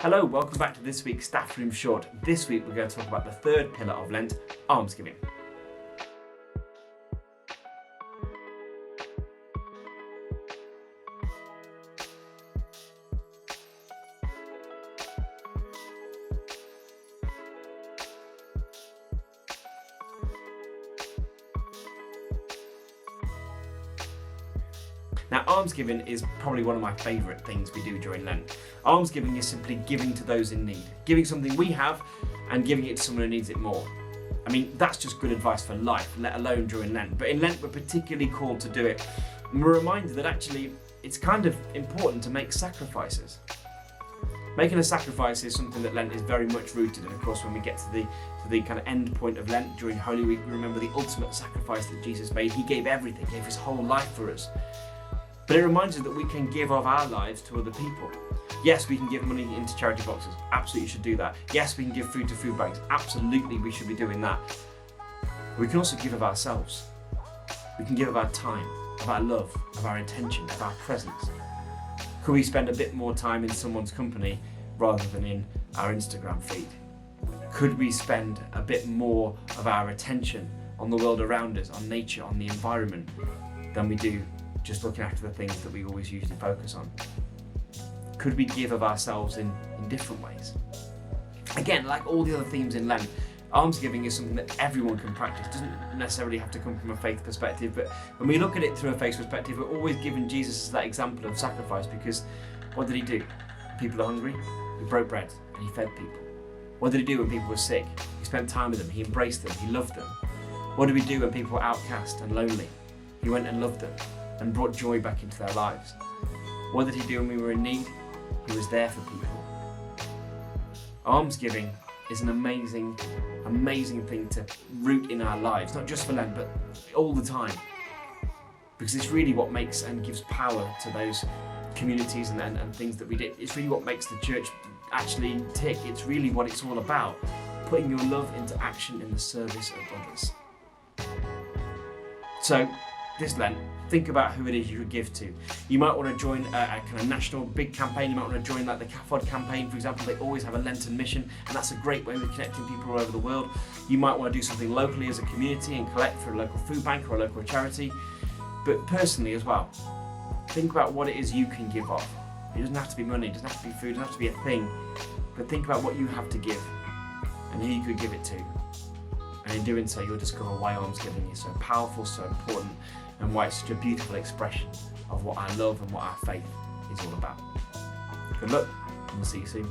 Hello, welcome back to this week's Staff Room Short. This week we're going to talk about the third pillar of Lent, almsgiving. Now, almsgiving is probably one of my favourite things we do during Lent. Almsgiving is simply giving to those in need, giving something we have and giving it to someone who needs it more. I mean, that's just good advice for life, let alone during Lent. But in Lent, we're particularly called to do it. And we're reminded that actually it's kind of important to make sacrifices. Making a sacrifice is something that Lent is very much rooted in. Of course, when we get to the kind of end point of Lent during Holy Week, we remember the ultimate sacrifice that Jesus made. He gave everything, gave his whole life for us. But it reminds us that we can give of our lives to other people. Yes, we can give money into charity boxes. Absolutely should do that. Yes, we can give food to food banks. Absolutely, we should be doing that. We can also give of ourselves. We can give of our time, of our love, of our attention, of our presence. Could we spend a bit more time in someone's company rather than in our Instagram feed? Could we spend a bit more of our attention on the world around us, on nature, on the environment, than we do just looking after the things that we always usually focus on? Could we give of ourselves in different ways? Again, like all the other themes in Lent, almsgiving is something that everyone can practice. It doesn't necessarily have to come from a faith perspective, but when we look at it through a faith perspective, we're always giving Jesus as that example of sacrifice, because what did he do? When people are hungry, he broke bread and he fed people. What did he do when people were sick? He spent time with them, he embraced them, he loved them. What did we do when people were outcast and lonely? He went and loved them and brought joy back into their lives. What did he do when we were in need? He was there for people. Almsgiving is an amazing, amazing thing to root in our lives, not just for Lent, but all the time. Because it's really what makes and gives power to those communities and things that we do. It's really what makes the church actually tick. It's really what it's all about. Putting your love into action in the service of others. So, this Lent, think about who it is you could give to. You might want to join a kind of national big campaign. You might want to join like the CAFOD campaign, for example. They always have a Lenten mission, and that's a great way of connecting people all over the world. You might want to do something locally as a community and collect for a local food bank or a local charity. But personally as well, think about what it is you can give of. It doesn't have to be money, it doesn't have to be food, it doesn't have to be a thing. But think about what you have to give and who you could give it to. And in doing so, you'll discover why almsgiving is so powerful, so important, and why it's such a beautiful expression of what our love and what our faith is all about. Good luck, and we'll see you soon.